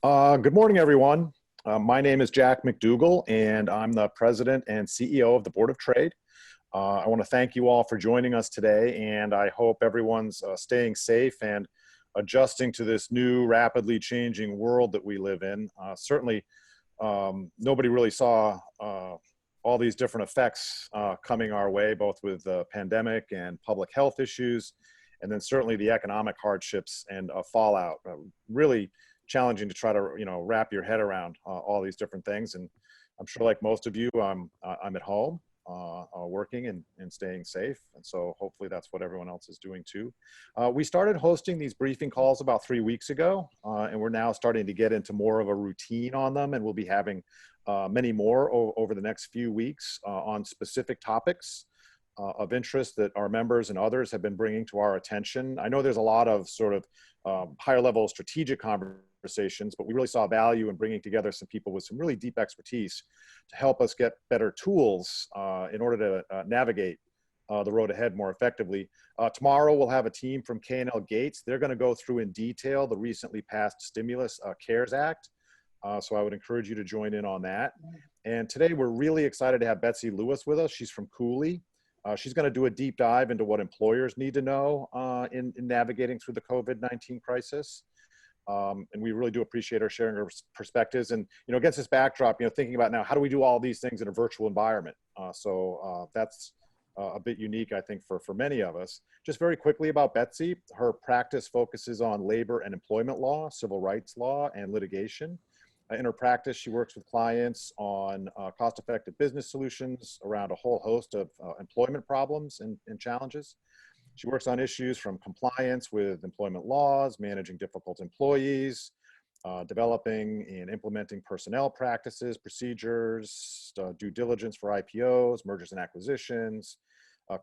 Good morning, everyone. My name is Jack McDougall, and I'm the President and CEO of the Board of Trade. I want to thank you all for joining us today, and I hope everyone's staying safe and adjusting to this new, rapidly changing world that we live in. Certainly, nobody really saw all these different effects coming our way, both with the pandemic and public health issues, and then certainly the economic hardships and fallout. Really challenging to try to wrap your head around all these different things. And I'm sure, like most of you, I'm at home working and staying safe, and so hopefully that's what everyone else is doing too. We started hosting these briefing calls about 3 weeks ago, and we're now starting to get into more of a routine on them, and we'll be having many more over the next few weeks on specific topics of interest that our members and others have been bringing to our attention. I know there's a lot of sort of higher level strategic conversations, but we really saw value in bringing together some people with some really deep expertise to help us get better tools in order to navigate the road ahead more effectively. Tomorrow we'll have a team from K&L Gates. They're going to go through in detail the recently passed stimulus CARES Act. So I would encourage you to join in on that. And today we're really excited to have Betsy Lewis with us. She's from Cooley. She's going to do a deep dive into what employers need to know in navigating through the COVID-19 crisis. And we really do appreciate her sharing her perspectives. And, against this backdrop, thinking about now, how do we do all these things in a virtual environment? So that's a bit unique, I think, for many of us. Just very quickly about Betsy, her practice focuses on labor and employment law, civil rights law, and litigation. In her practice, she works with clients on cost-effective business solutions around a whole host of employment problems and challenges. She works on issues from compliance with employment laws, managing difficult employees, developing and implementing personnel practices, procedures, due diligence for IPOs, mergers and acquisitions,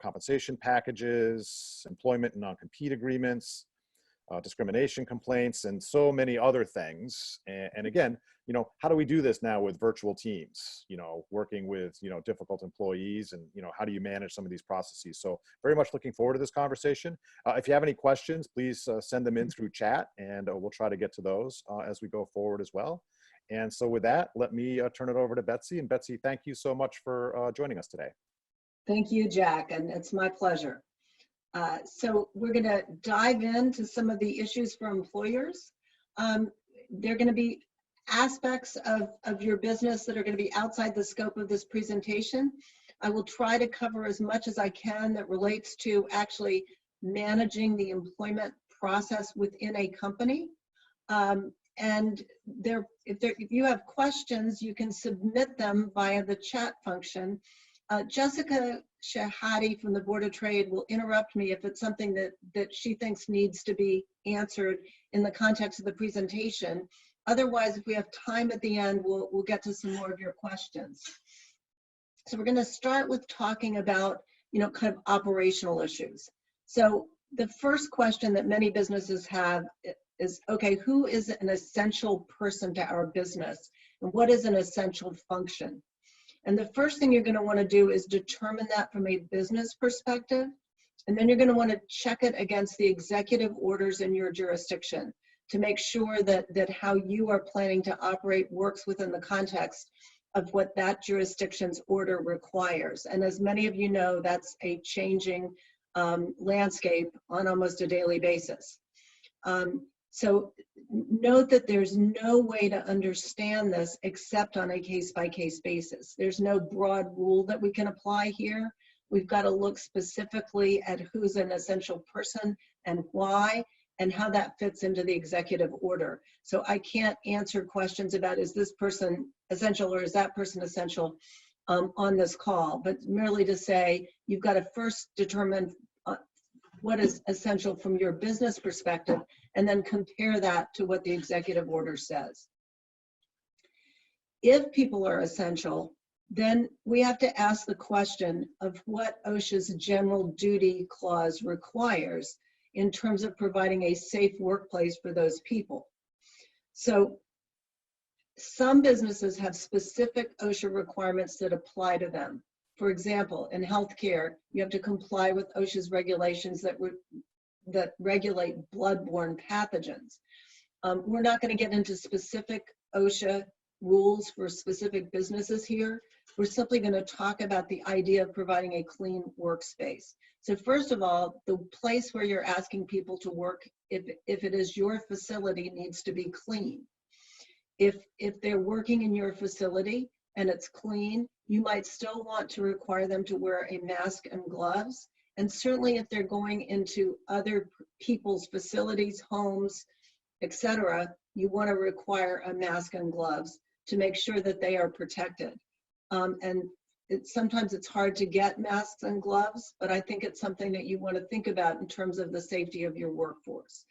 compensation packages, employment and non-compete agreements, discrimination complaints, and so many other things. And again, how do we do this now with virtual teams, working with, difficult employees, and, how do you manage some of these processes? So very much looking forward to this conversation. If you have any questions, please send them in through chat, and we'll try to get to those as we go forward as well. And so with that, let me turn it over to Betsy. And Betsy, thank you so much for joining us today. Thank you, Jack, and it's my pleasure. So we're going to dive into some of the issues for employers. There are going to be aspects of your business that are going to be outside the scope of this presentation. I will try to cover as much as I can that relates to actually managing the employment process within a company. And if you have questions, you can submit them via the chat function. Jessica Shahadi from the Board of Trade will interrupt me if it's something that she thinks needs to be answered in the context of the presentation. Otherwise, if we have time at the end, we'll get to some more of your questions. So we're going to start with talking about, kind of operational issues. So the first question that many businesses have is, okay, who is an essential person to our business? And what is an essential function? And the first thing you're going to want to do is determine that from a business perspective. And then you're going to want to check it against the executive orders in your jurisdiction to make sure that how you are planning to operate works within the context of what that jurisdiction's order requires. And as many of you know, that's a changing landscape on almost a daily basis. So note that there's no way to understand this except on a case-by-case basis. There's no broad rule that we can apply here. We've got to look specifically at who's an essential person and why, and how that fits into the executive order. So I can't answer questions about, is this person essential or is that person essential on this call, but merely to say, you've got to first determine what is essential from your business perspective, and then compare that to what the executive order says. If people are essential, then we have to ask the question of what OSHA's general duty clause requires in terms of providing a safe workplace for those people. So some businesses have specific OSHA requirements that apply to them. For example, in healthcare, you have to comply with OSHA's regulations that regulate bloodborne pathogens. We're not going to get into specific OSHA rules for specific businesses here. We're simply going to talk about the idea of providing a clean workspace. So first of all, the place where you're asking people to work, if it is your facility, needs to be clean. If they're working in your facility and it's clean, you might still want to require them to wear a mask and gloves. And certainly if they're going into other people's facilities, homes, etc., you want to require a mask and gloves to make sure that they are protected. And sometimes it's hard to get masks and gloves, but I think it's something that you want to think about in terms of the safety of your workforce.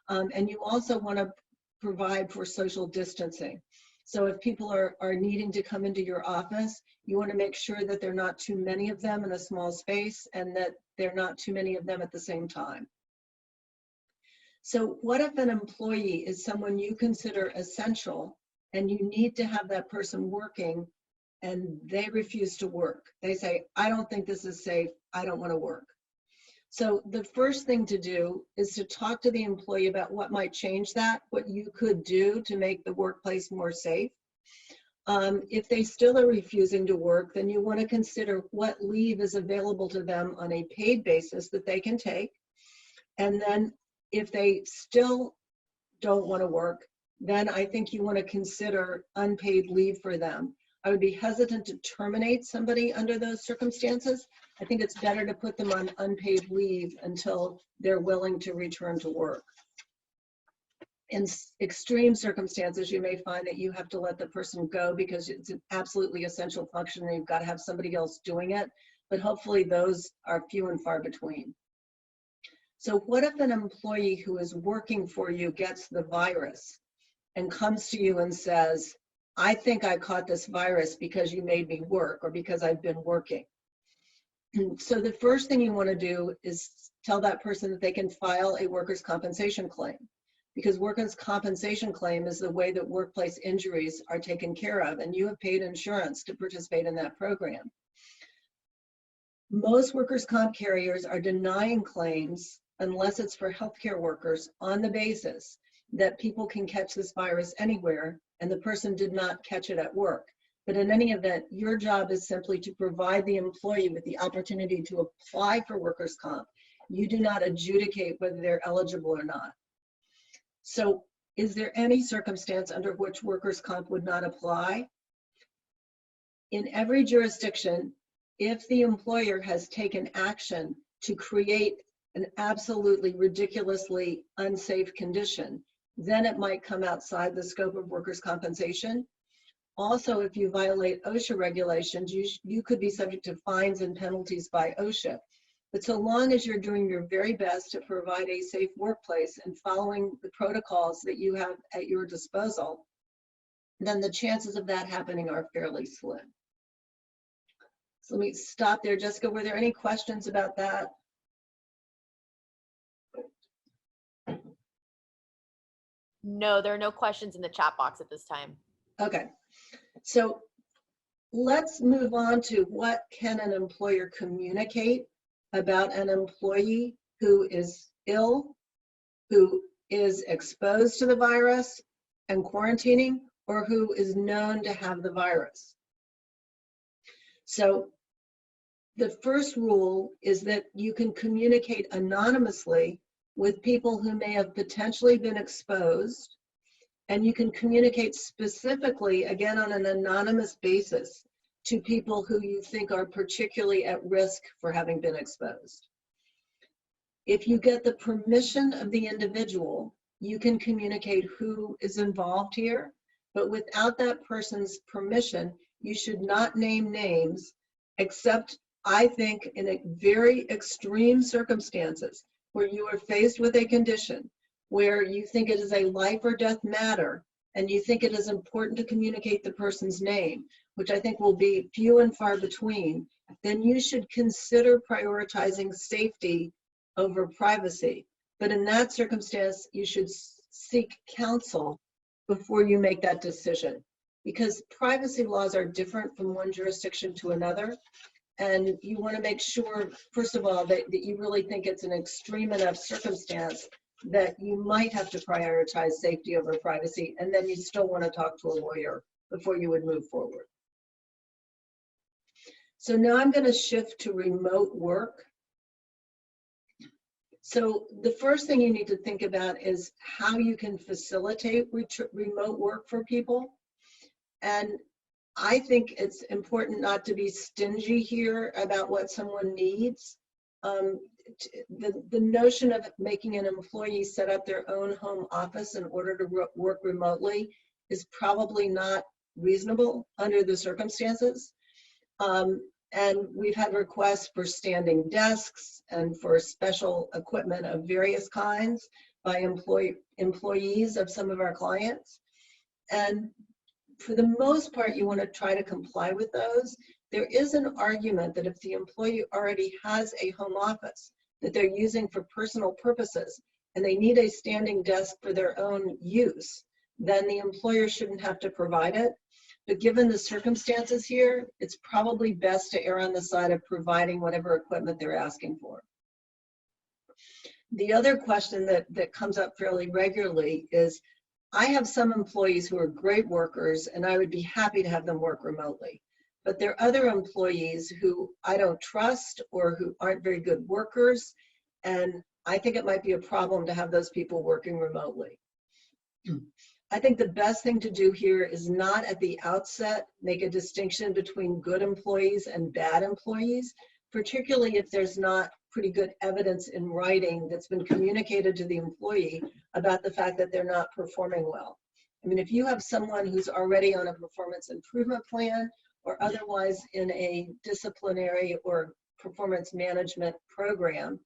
And you also want to provide for social distancing. So if people are needing to come into your office, you want to make sure that there are not too many of them in a small space and that there are not too many of them at the same time. So what if an employee is someone you consider essential and you need to have that person working and they refuse to work? They say, I don't think this is safe, I don't want to work. So the first thing to do is to talk to the employee about what might change that, what you could do to make the workplace more safe. If they still are refusing to work, then you want to consider what leave is available to them on a paid basis that they can take. And then if they still don't want to work, then I think you want to consider unpaid leave for them. I would be hesitant to terminate somebody under those circumstances. I think it's better to put them on unpaid leave until they're willing to return to work. In extreme circumstances, you may find that you have to let the person go because it's an absolutely essential function and you've got to have somebody else doing it, but hopefully those are few and far between. So what if an employee who is working for you gets the virus and comes to you and says, I think I caught this virus because you made me work or because I've been working? So the first thing you want to do is tell that person that they can file a workers' compensation claim, because workers' compensation claim is the way that workplace injuries are taken care of, and you have paid insurance to participate in that program. Most workers' comp carriers are denying claims unless it's for healthcare workers on the basis that people can catch this virus anywhere and the person did not catch it at work. But in any event, your job is simply to provide the employee with the opportunity to apply for workers' comp. You do not adjudicate whether they're eligible or not. So is there any circumstance under which workers' comp would not apply? In every jurisdiction, if the employer has taken action to create an absolutely ridiculously unsafe condition, then it might come outside the scope of workers' compensation. Also, if you violate OSHA regulations, you could be subject to fines and penalties by OSHA. But so long as you're doing your very best to provide a safe workplace and following the protocols that you have at your disposal, then the chances of that happening are fairly slim. So let me stop there. Jessica, were there any questions about that? No, there are no questions in the chat box at this time. Okay, so let's move on to what can an employer communicate about an employee who is ill, who is exposed to the virus and quarantining, or who is known to have the virus. So the first rule is that you can communicate anonymously with people who may have potentially been exposed, and you can communicate specifically, again on an anonymous basis, to people who you think are particularly at risk for having been exposed. If you get the permission of the individual, you can communicate who is involved here, but without that person's permission, you should not name names, except I think in a very extreme circumstances where you are faced with a condition where you think it is a life or death matter and you think it is important to communicate the person's name, which I think will be few and far between, then you should consider prioritizing safety over privacy. But in that circumstance, you should seek counsel before you make that decision, because privacy laws are different from one jurisdiction to another. And you want to make sure, first of all, that you really think it's an extreme enough circumstance that you might have to prioritize safety over privacy, and then you still want to talk to a lawyer before you would move forward. So now I'm going to shift to remote work. So the first thing you need to think about is how you can facilitate remote work for people. And I think it's important not to be stingy here about what someone needs. The notion of making an employee set up their own home office in order to work remotely is probably not reasonable under the circumstances. And we've had requests for standing desks and for special equipment of various kinds by employees of some of our clients. And for the most part, you want to try to comply with those. There is an argument that if the employee already has a home office that they're using for personal purposes and they need a standing desk for their own use, then the employer shouldn't have to provide it. But given the circumstances here, it's probably best to err on the side of providing whatever equipment they're asking for. The other question that comes up fairly regularly is, I have some employees who are great workers and I would be happy to have them work remotely. But there are other employees who I don't trust or who aren't very good workers, and I think it might be a problem to have those people working remotely. I think the best thing to do here is not at the outset make a distinction between good employees and bad employees, particularly if there's not pretty good evidence in writing that's been communicated to the employee about the fact that they're not performing well. I mean, if you have someone who's already on a performance improvement plan or otherwise in a disciplinary or performance management program,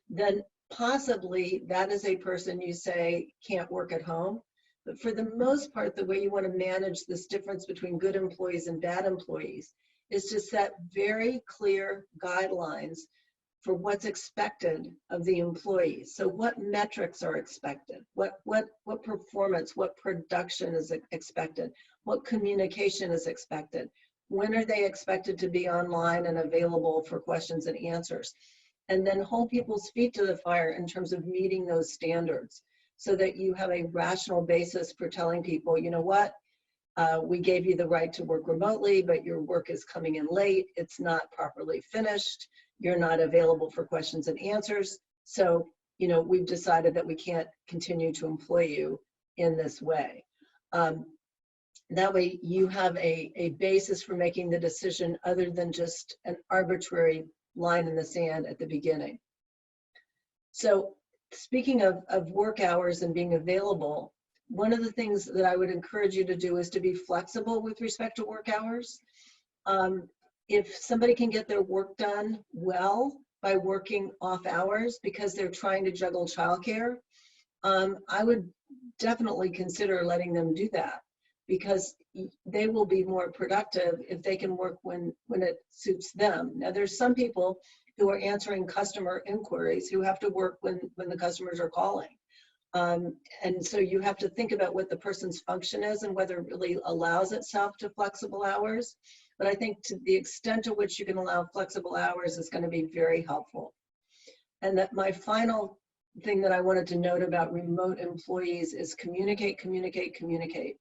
then possibly that is a person you say can't work at home. But for the most part, the way you want to manage this difference between good employees and bad employees is to set very clear guidelines for what's expected of the employees. So what metrics are expected? What performance, what production is expected? What communication is expected? When are they expected to be online and available for questions and answers? And then hold people's feet to the fire in terms of meeting those standards, so that you have a rational basis for telling people, you know what, we gave you the right to work remotely, but your work is coming in late, it's not properly finished, you're not available for questions and answers. So, you know, we've decided that we can't continue to employ you in this way. That way you have a basis for making the decision other than just an arbitrary line in the sand at the beginning. So speaking of work hours and being available, one of the things that I would encourage you to do is to be flexible with respect to work hours. If somebody can get their work done well by working off hours because they're trying to juggle childcare, I would definitely consider letting them do that, because they will be more productive if they can work when it suits them. Now, there's some people who are answering customer inquiries who have to work when the customers are calling. And so you have to think about what the person's function is and whether it really allows itself to flexible hours. But I think to the extent to which you can allow flexible hours is going to be very helpful. And that my final thing that I wanted to note about remote employees is communicate, communicate, communicate.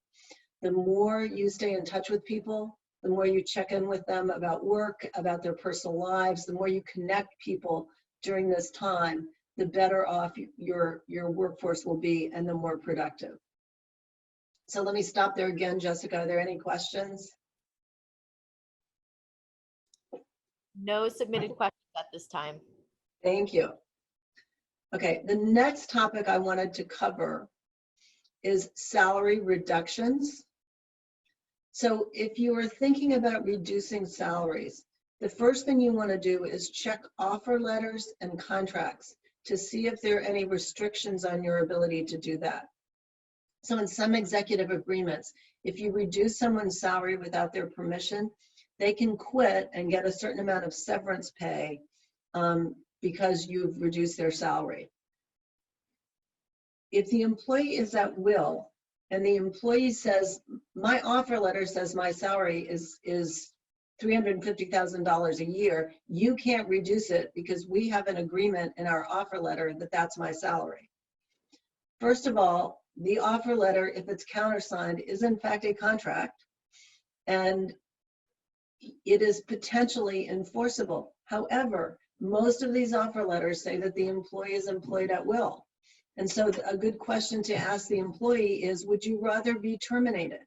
The more you stay in touch with people, the more you check in with them about work, about their personal lives, the more you connect people during this time, the better off your workforce will be and the more productive. So let me stop there again. Jessica, are there any questions? No submitted questions at this time. Thank you. Okay, the next topic I wanted to cover is salary reductions. So if you are thinking about reducing salaries, the first thing you want to do is check offer letters and contracts to see if there are any restrictions on your ability to do that. So in some executive agreements, if you reduce someone's salary without their permission, they can quit and get a certain amount of severance pay because you've reduced their salary. If the employee is at will, and the employee says, my offer letter says my salary is $350,000 a year, you can't reduce it because we have an agreement in our offer letter that that's my salary. First of all, the offer letter, if it's countersigned, is in fact a contract, and it is potentially enforceable. However, most of these offer letters say that the employee is employed at will. And so a good question to ask the employee is, would you rather be terminated?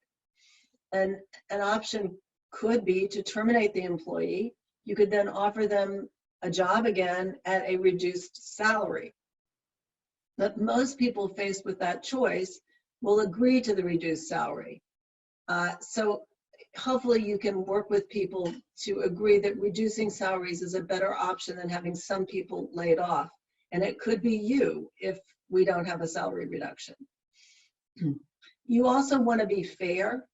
And an option could be to terminate the employee. You could then offer them a job again at a reduced salary. But most people faced with that choice will agree to the reduced salary. So hopefully you can work with people to agree that reducing salaries is a better option than having some people laid off. And it could be you if we don't have a salary reduction. You also want to be fair.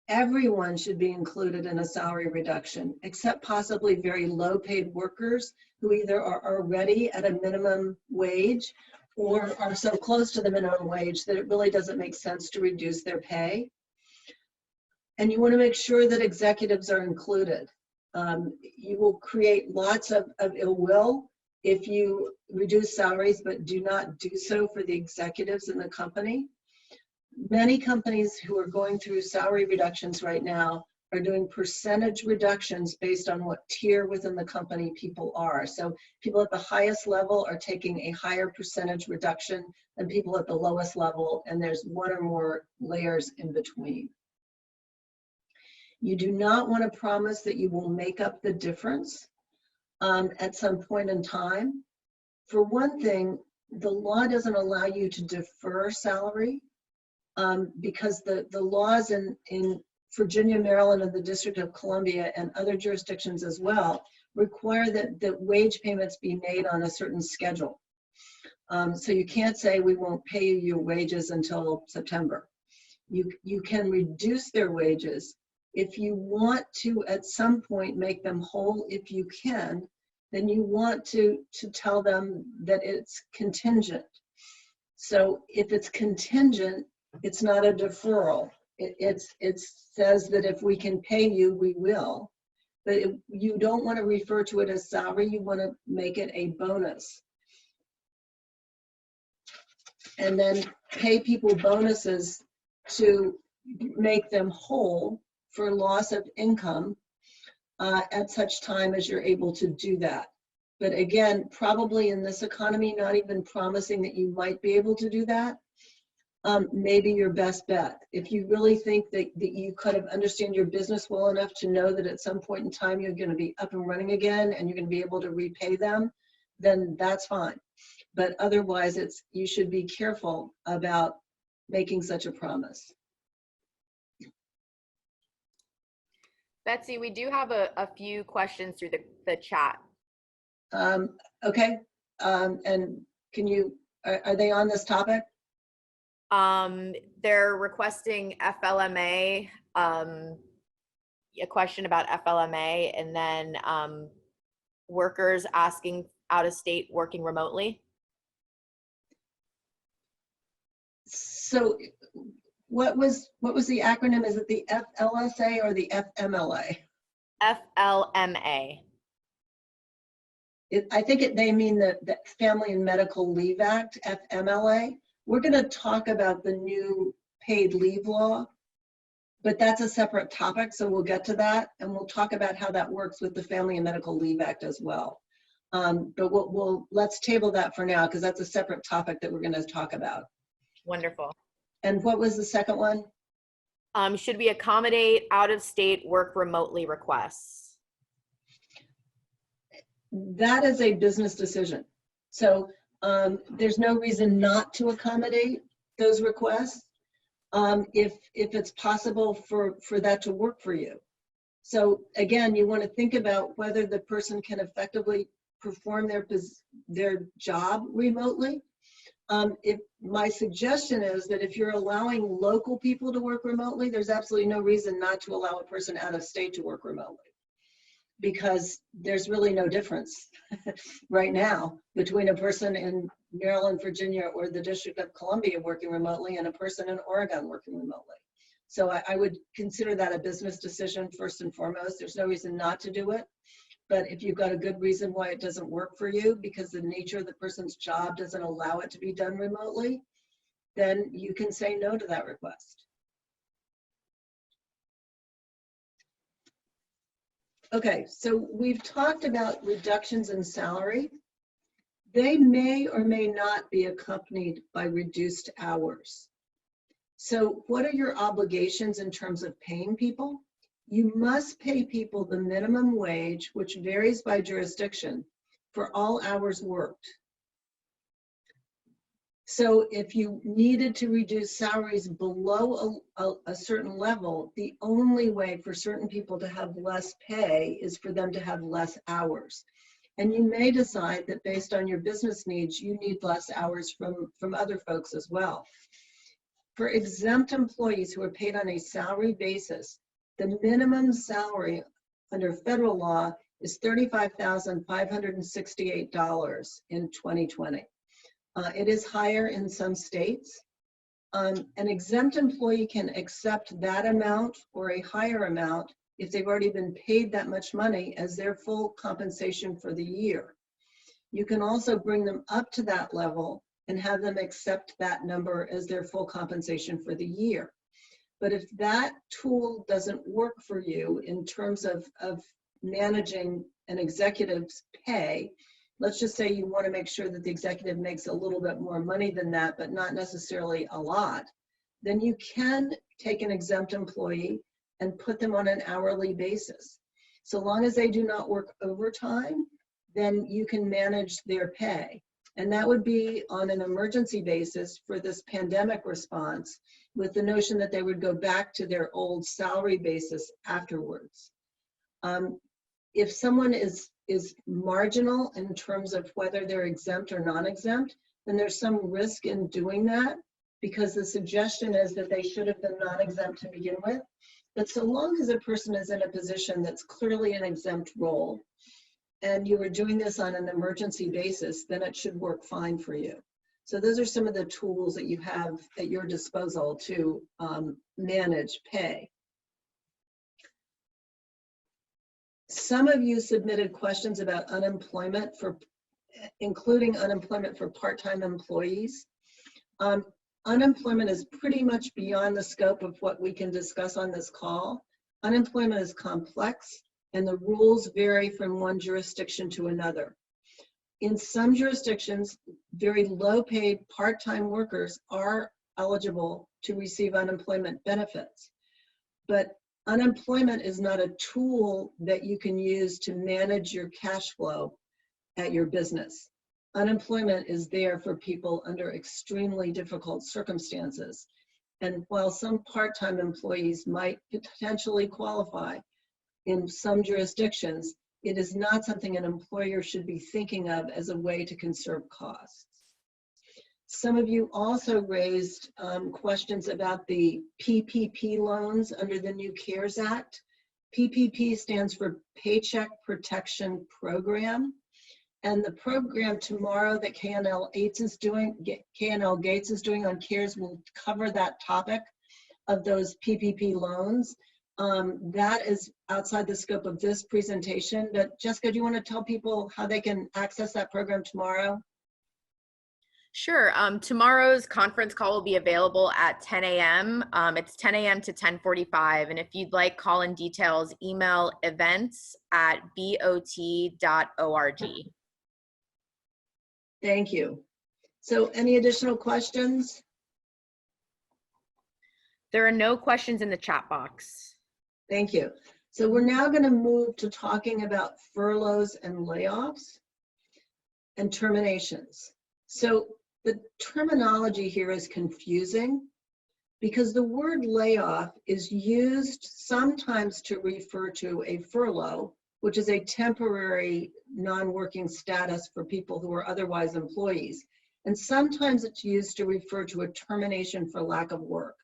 Everyone should be included in a salary reduction, except possibly very low paid workers who either are already at a minimum wage or are so close to the minimum wage that it really doesn't make sense to reduce their pay. And you want to make sure that executives are included. You will create lots of ill will if you reduce salaries, but do not do so for the executives in the company. Many companies who are going through salary reductions right now are doing percentage reductions based on what tier within the company people are. So people at the highest level are taking a higher percentage reduction than people at the lowest level, and there's one or more layers in between. You do not want to promise that you will make up the difference at some point in time. For one thing, the law doesn't allow you to defer salary because the laws in Virginia, Maryland, and the District of Columbia and other jurisdictions as well require that wage payments be made on a certain schedule. So you can't say we won't pay you your wages until September. You can reduce their wages. If you want to at some point make them whole, if you can, then you want to tell them that it's contingent. So if it's contingent, it's not a deferral. It says that if we can pay you, we will. But you don't want to refer to it as salary, you want to make it a bonus. And then pay people bonuses to make them whole for loss of income at such time as you're able to do that. But again, probably in this economy, not even promising that you might be able to do that, maybe your best bet. If you really think that you kind of understand your business well enough to know that at some point in time you're going to be up and running again and you're going to be able to repay them, then that's fine. But otherwise, you should be careful about making such a promise. Betsy, we do have a few questions through the chat. Okay, and can you, are they on this topic? They're requesting FLMA, a question about FLMA, and then workers asking out of state working remotely. So what was the acronym? Is it the FLSA or the FMLA? FLMA. I think they mean the Family and Medical Leave Act, FMLA. We're going to talk about the new paid leave law, but that's a separate topic, so we'll get to that, and we'll talk about how that works with the Family and Medical Leave Act as well. But let's table that for now because that's a separate topic that we're going to talk about. Wonderful. And what was the second one? Should we accommodate out-of-state work remotely requests? That is a business decision. So there's no reason not to accommodate those requests if it's possible for that to work for you. So again, you want to think about whether the person can effectively perform their job remotely. If my suggestion is that if you're allowing local people to work remotely, there's absolutely no reason not to allow a person out of state to work remotely, because there's really no difference right now between a person in Maryland, Virginia, or the District of Columbia working remotely and a person in Oregon working remotely. So I would consider that a business decision first and foremost. There's no reason not to do it. But if you've got a good reason why it doesn't work for you, because the nature of the person's job doesn't allow it to be done remotely, then you can say no to that request. Okay, so we've talked about reductions in salary. They may or may not be accompanied by reduced hours. So what are your obligations in terms of paying people? You must pay people the minimum wage, which varies by jurisdiction, for all hours worked. So if you needed to reduce salaries below a certain level, the only way for certain people to have less pay is for them to have less hours. And you may decide that based on your business needs, you need less hours from other folks as well. For exempt employees who are paid on a salary basis, the minimum salary under federal law is $35,568 in 2020. It is higher in some states. An exempt employee can accept that amount or a higher amount if they've already been paid that much money as their full compensation for the year. You can also bring them up to that level and have them accept that number as their full compensation for the year. But if that tool doesn't work for you in terms of managing an executive's pay, let's just say you want to make sure that the executive makes a little bit more money than that, but not necessarily a lot, then you can take an exempt employee and put them on an hourly basis. So long as they do not work overtime, then you can manage their pay. And that would be on an emergency basis for this pandemic response, with the notion that they would go back to their old salary basis afterwards. If someone is marginal in terms of whether they're exempt or non-exempt, then there's some risk in doing that, because the suggestion is that they should have been non-exempt to begin with. But so long as a person is in a position that's clearly an exempt role, and you are doing this on an emergency basis, then it should work fine for you. So those are some of the tools that you have at your disposal to manage pay. Some of you submitted questions about unemployment, including unemployment for part-time employees. Unemployment is pretty much beyond the scope of what we can discuss on this call. Unemployment is complex, and the rules vary from one jurisdiction to another. In some jurisdictions, very low-paid part-time workers are eligible to receive unemployment benefits. But unemployment is not a tool that you can use to manage your cash flow at your business. Unemployment is there for people under extremely difficult circumstances. And while some part-time employees might potentially qualify in some jurisdictions, it is not something an employer should be thinking of as a way to conserve costs. Some of you also raised questions about the PPP loans under the new CARES Act. PPP stands for Paycheck Protection Program. And the program tomorrow that KNL Gates is doing on CARES will cover that topic of those PPP loans. That is outside the scope of this presentation, but Jessica, do you want to tell people how they can access that program tomorrow? Sure. Tomorrow's conference call will be available at 10 a.m. It's 10 a.m. to 10:45. And if you'd like call-in details, email events@bot.org. Thank you. So any additional questions? There are no questions in the chat box. Thank you. So we're now going to move to talking about furloughs and layoffs and terminations. So the terminology here is confusing because the word layoff is used sometimes to refer to a furlough, which is a temporary non-working status for people who are otherwise employees. And sometimes it's used to refer to a termination for lack of work.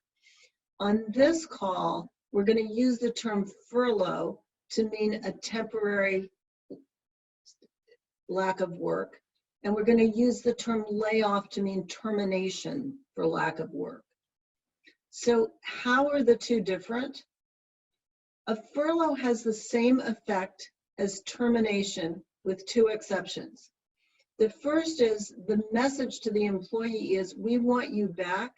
On this call, we're going to use the term furlough to mean a temporary lack of work. And we're going to use the term layoff to mean termination for lack of work. So how are the two different? A furlough has the same effect as termination with two exceptions. The first is the message to the employee is we want you back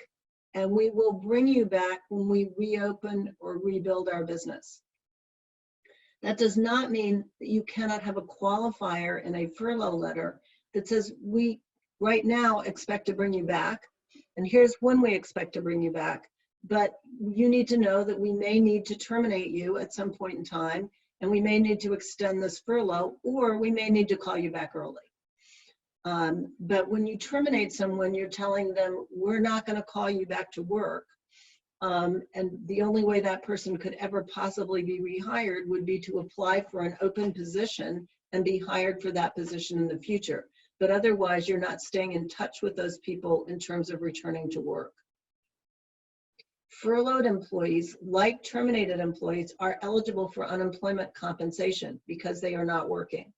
and we will bring you back when we reopen or rebuild our business. That does not mean that you cannot have a qualifier in a furlough letter that says we right now expect to bring you back, and here's when we expect to bring you back. But you need to know that we may need to terminate you at some point in time, and we may need to extend this furlough, or we may need to call you back early. But when you terminate someone, you're telling them, we're not going to call you back to work. And the only way that person could ever possibly be rehired would be to apply for an open position and be hired for that position in the future. But otherwise, you're not staying in touch with those people in terms of returning to work. Furloughed employees, like terminated employees, are eligible for unemployment compensation because they are not working.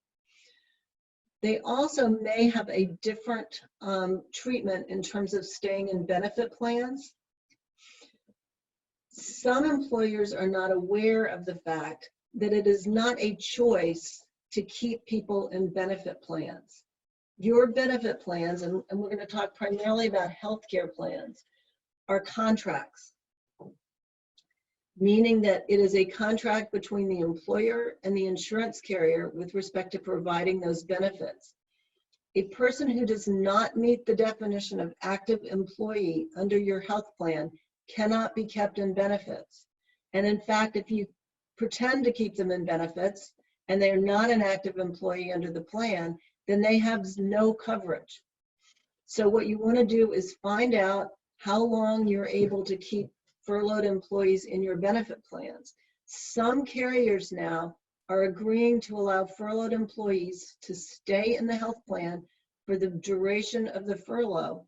They also may have a different treatment in terms of staying in benefit plans. Some employers are not aware of the fact that it is not a choice to keep people in benefit plans. Your benefit plans, and we're going to talk primarily about healthcare plans, are contracts, meaning that it is a contract between the employer and the insurance carrier with respect to providing those benefits. A person who does not meet the definition of active employee under your health plan cannot be kept in benefits. And in fact, if you pretend to keep them in benefits and they're not an active employee under the plan, then they have no coverage. So what you want to do is find out how long you're able to keep furloughed employees in your benefit plans. Some carriers now are agreeing to allow furloughed employees to stay in the health plan for the duration of the furlough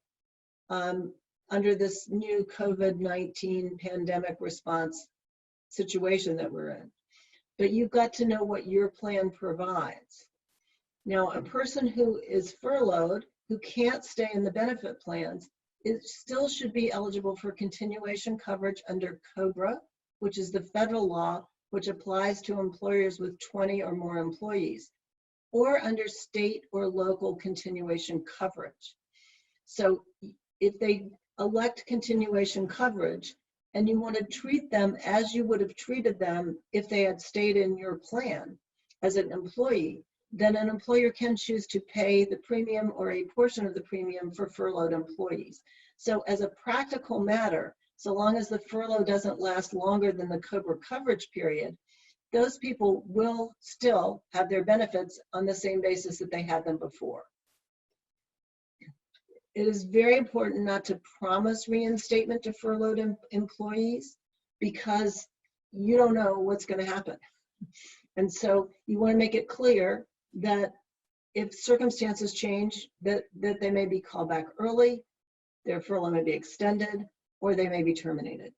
under this new COVID-19 pandemic response situation that we're in. But you've got to know what your plan provides. Now, a person who is furloughed, who can't stay in the benefit plans, it still should be eligible for continuation coverage under COBRA, which is the federal law, which applies to employers with 20 or more employees, or under state or local continuation coverage. So if they elect continuation coverage and you want to treat them as you would have treated them if they had stayed in your plan as an employee, then an employer can choose to pay the premium or a portion of the premium for furloughed employees. So as a practical matter, so long as the furlough doesn't last longer than the COBRA coverage period, those people will still have their benefits on the same basis that they had them before. It is very important not to promise reinstatement to furloughed employees because you don't know what's going to happen. And so you want to make it clear that if circumstances change, that they may be called back early, their furlough may be extended, or they may be terminated.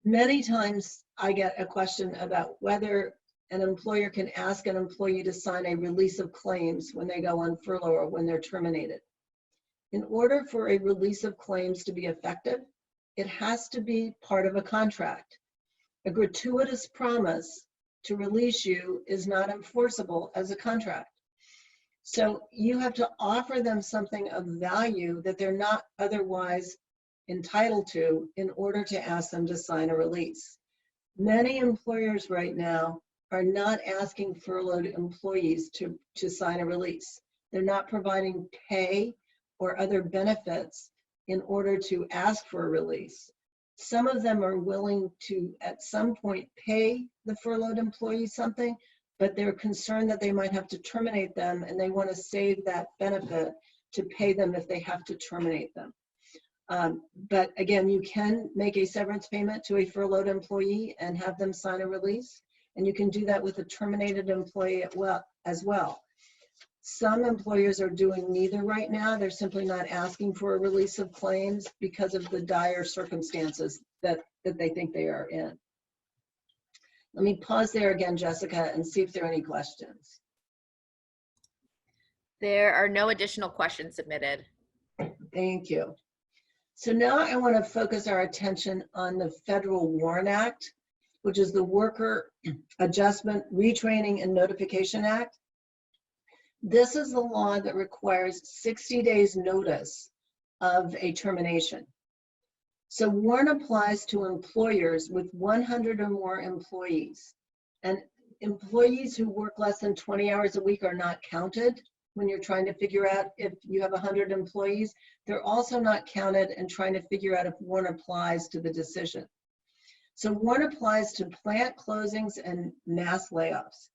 Many times I get a question about whether an employer can ask an employee to sign a release of claims when they go on furlough or when they're terminated. In order for a release of claims to be effective, it has to be part of a contract. A gratuitous promise to release you is not enforceable as a contract. So you have to offer them something of value that they're not otherwise entitled to in order to ask them to sign a release. Many employers right now are not asking furloughed employees to sign a release. They're not providing pay or other benefits in order to ask for a release. Some of them are willing to, at some point, pay the furloughed employee something, but they're concerned that they might have to terminate them and they want to save that benefit to pay them if they have to terminate them. But again, you can make a severance payment to a furloughed employee and have them sign a release, and you can do that with a terminated employee as well. Some employers are doing neither right now. They're simply not asking for a release of claims because of the dire circumstances that they think they are in. Let me pause there again, Jessica, and see if there are any questions. There are no additional questions submitted. Thank you. So now I want to focus our attention on the Federal WARN Act, which is the Worker Adjustment, Retraining, and Notification Act. This is the law that requires 60 days notice of a termination. So WARN applies to employers with 100 or more employees. And employees who work less than 20 hours a week are not counted when you're trying to figure out if you have 100 employees. They're also not counted in trying to figure out if WARN applies to the decision. So WARN applies to plant closings and mass layoffs.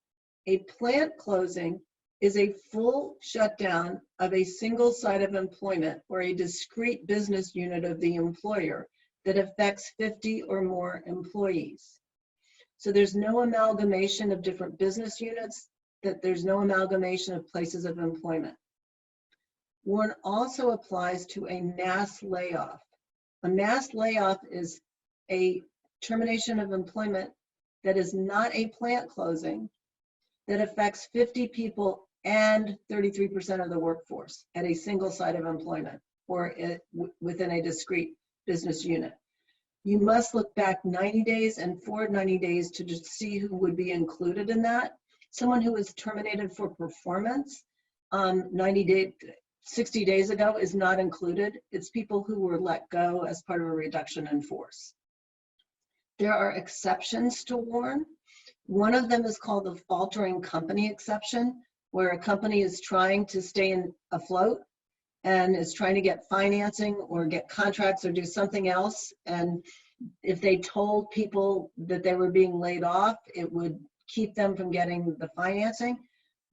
A plant closing is a full shutdown of a single site of employment or a discrete business unit of the employer that affects 50 or more employees. So there's no amalgamation of different business units, that there's no amalgamation of places of employment. WARN also applies to a mass layoff. A mass layoff is a termination of employment that is not a plant closing that affects 50 people and 33% of the workforce at a single site of employment or within a discrete business unit. You must look back 90 days and forward 90 days to just see who would be included in that. Someone who was terminated for performance 60 days ago is not included. It's people who were let go as part of a reduction in force. There are exceptions to WARN. One of them is called the faltering company exception, where a company is trying to stay afloat and is trying to get financing or get contracts or do something else. And if they told people that they were being laid off, it would keep them from getting the financing.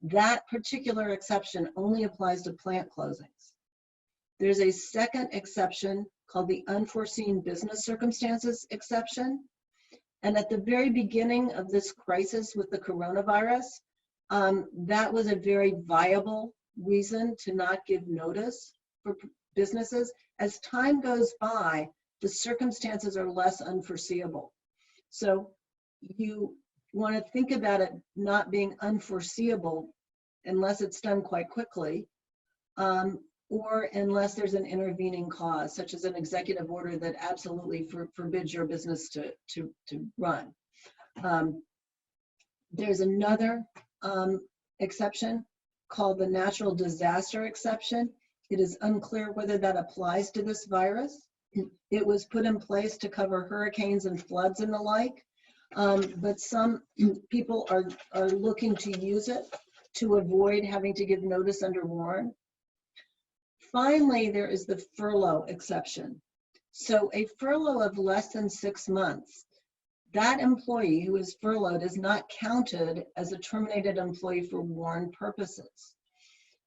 That particular exception only applies to plant closings. There's a second exception called the unforeseen business circumstances exception. And at the very beginning of this crisis with the coronavirus, that was a very viable reason to not give notice for businesses. As time goes by, the circumstances are less unforeseeable. So you want to think about it not being unforeseeable unless it's done quite quickly, or unless there's an intervening cause, such as an executive order that absolutely forbids your business to run. There's another exception called the natural disaster exception. It is unclear whether that applies to this virus. It was put in place to cover hurricanes and floods and the like, but some people are looking to use it to avoid having to give notice under WARN. Finally, there is the furlough exception. So a furlough of less than 6 months, that employee who is furloughed is not counted as a terminated employee for WARN purposes.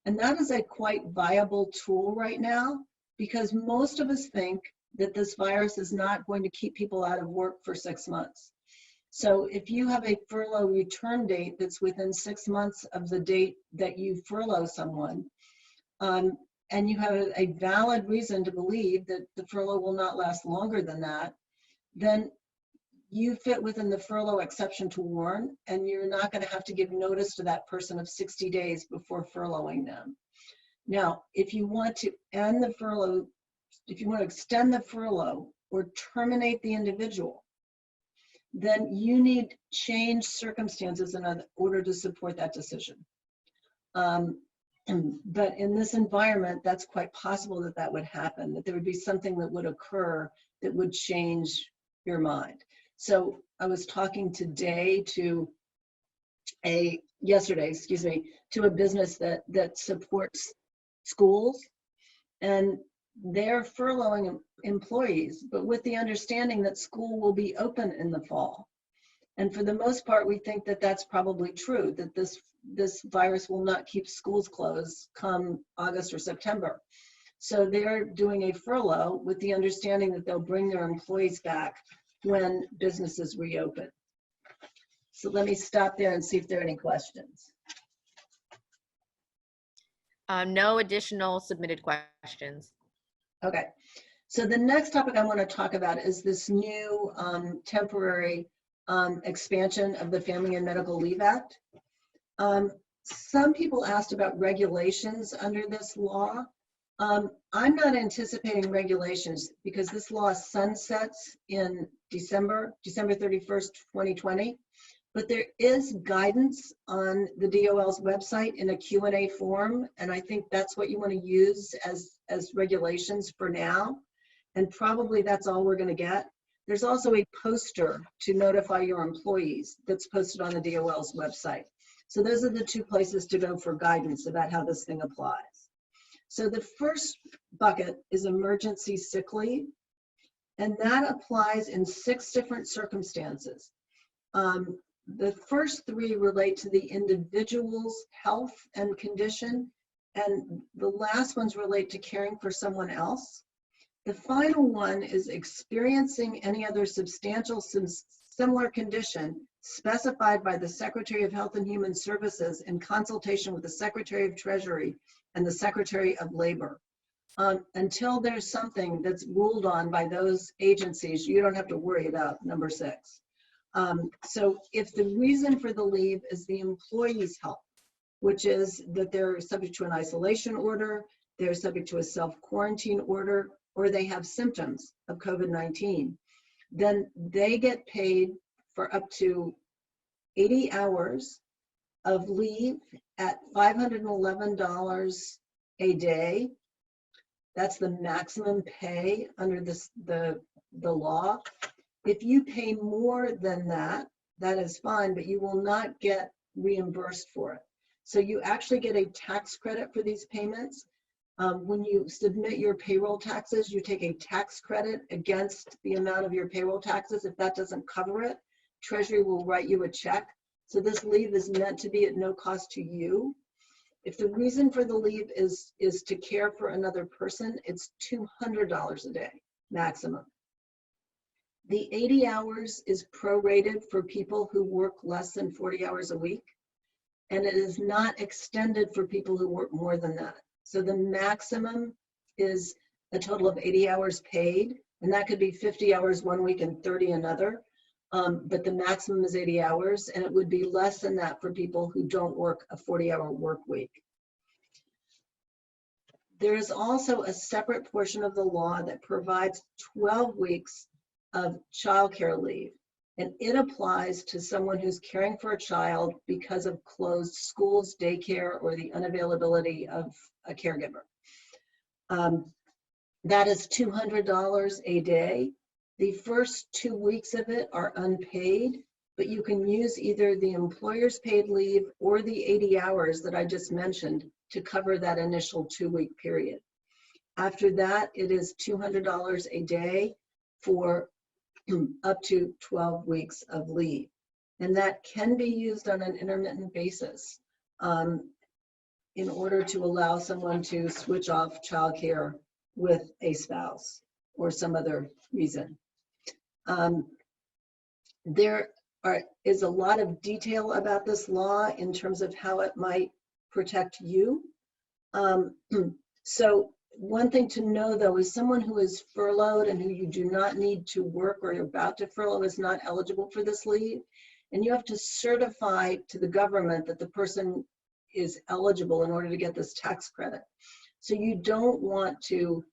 And that is a quite viable tool right now, because most of us think that this virus is not going to keep people out of work for 6 months. So if you have a furlough return date that's within 6 months of the date that you furlough someone, and you have a valid reason to believe that the furlough will not last longer than that, then you fit within the furlough exception to WARN, and you're not going to have to give notice to that person of 60 days before furloughing them. Now, if you want to end the furlough, if you want to extend the furlough or terminate the individual, then you need changed circumstances in order to support that decision. But in this environment, that's quite possible that that would happen, that there would be something that would occur that would change your mind. So I was talking yesterday, to a business that supports schools, and they're furloughing employees, but with the understanding that school will be open in the fall. And for the most part, we think that that's probably true, that this virus will not keep schools closed come August or September. So they're doing a furlough with the understanding that they'll bring their employees back when businesses reopen. So let me stop there and see if there are any questions. No additional submitted questions. Okay, so the next topic I want to talk about is this new temporary expansion of the Family and Medical Leave Act. Some people asked about regulations under this law. I'm not anticipating regulations because this law sunsets in December 31st, 2020. But there is guidance on the DOL's website in a Q&A form, and I think that's what you want to use as regulations for now. And probably that's all we're going to get. There's also a poster to notify your employees that's posted on the DOL's website. So those are the two places to go for guidance about how this thing applies. So the first bucket is emergency sick leave, and that applies in 6 different circumstances. The first 3 relate to the individual's health and condition, and the last ones relate to caring for someone else. The final one is experiencing any other substantial similar condition specified by the Secretary of Health and Human Services in consultation with the Secretary of Treasury and the Secretary of Labor. Until there's something that's ruled on by those agencies, you don't have to worry about number 6. So if the reason for the leave is the employee's health, which is that they're subject to an isolation order, they're subject to a self-quarantine order, or they have symptoms of COVID-19, then they get paid for up to 80 hours of leave at $511 a day. That's the maximum pay under the law. If you pay more than that, that is fine, but you will not get reimbursed for it. So you actually get a tax credit for these payments. When you submit your payroll taxes, you take a tax credit against the amount of your payroll taxes. If that doesn't cover it, Treasury will write you a check. So this leave is meant to be at no cost to you. If the reason for the leave is to care for another person, it's $200 a day maximum. The 80 hours is prorated for people who work less than 40 hours a week, and it is not extended for people who work more than that. So the maximum is a total of 80 hours paid, and that could be 50 hours one week and 30 another. But the maximum is 80 hours, and it would be less than that for people who don't work a 40-hour work week. There is also a separate portion of the law that provides 12 weeks of childcare leave, and it applies to someone who's caring for a child because of closed schools, daycare, or the unavailability of a caregiver. That is $200 a day. The first 2 weeks of it are unpaid, but you can use either the employer's paid leave or the 80 hours that I just mentioned to cover that initial 2-week period. After that, it is $200 a day for up to 12 weeks of leave. And that can be used on an intermittent basis in order to allow someone to switch off childcare with a spouse or some other reason. There is a lot of detail about this law in terms of how it might protect you. So one thing to know, though, is someone who is furloughed and who you do not need to work or you're about to furlough is not eligible for this leave. And you have to certify to the government that the person is eligible in order to get this tax credit. So you don't want to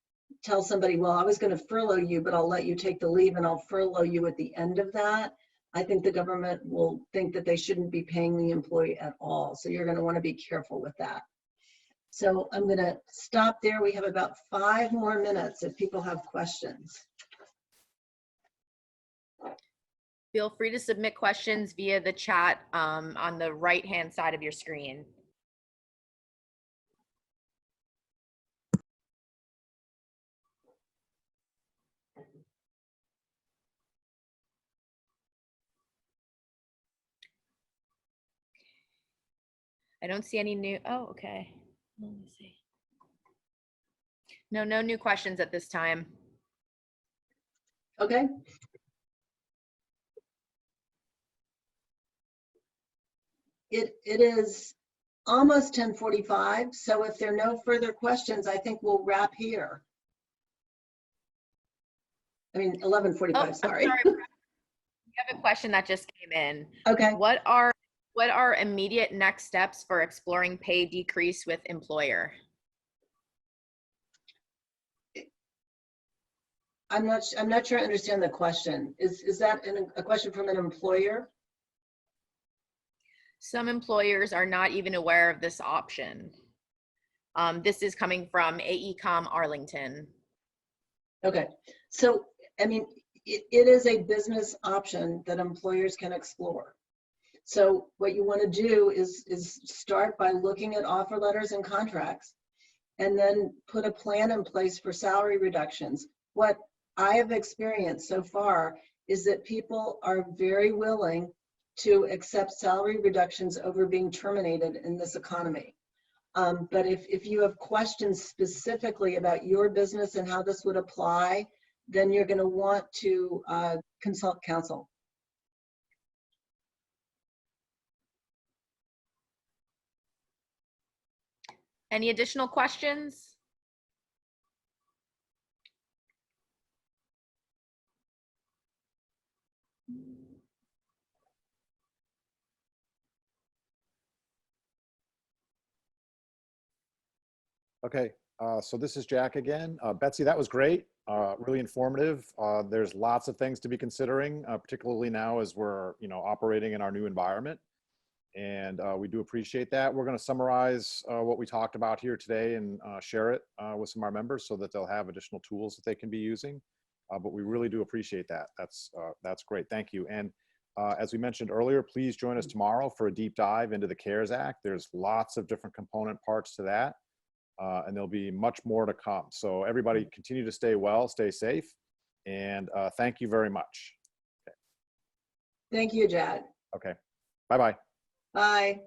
tell somebody, well, I was going to furlough you, but I'll let you take the leave and I'll furlough you at the end of that. I think the government will think that they shouldn't be paying the employee at all. So you're going to want to be careful with that. So I'm going to stop there. We have about 5 more minutes if people have questions. Feel free to submit questions via the chat on the right-hand side of your screen. I don't see any new, oh, okay. Let me see. No new questions at this time. Okay. It is almost 10:45, so if there are no further questions, I think we'll wrap here. I mean, 11:45, Oh, sorry. I'm sorry. We have a question that just came in. Okay. What are immediate next steps for exploring pay decrease with employer? I'm not sure I understand the question. Is that a question from an employer? Some employers are not even aware of this option. This is coming from AECom Arlington. Okay, so, I mean, it is a business option that employers can explore. So what you want to do is start by looking at offer letters and contracts, and then put a plan in place for salary reductions. What I have experienced so far is that people are very willing to accept salary reductions over being terminated in this economy. But if you have questions specifically about your business and how this would apply, then you're going to want to consult counsel. Any additional questions? Okay, so this is Jack again. Betsy, that was great, really informative. There's lots of things to be considering, particularly now as we're, operating in our new environment. And we do appreciate that. We're going to summarize what we talked about here today and share it with some of our members so that they'll have additional tools that they can be using. But we really do appreciate that. That's great. Thank you. And as we mentioned earlier, please join us tomorrow for a deep dive into the CARES Act. There's lots of different component parts to that. And there'll be much more to come. So everybody continue to stay well, stay safe, and thank you very much. Thank you, Jad. Okay, bye-bye. Bye.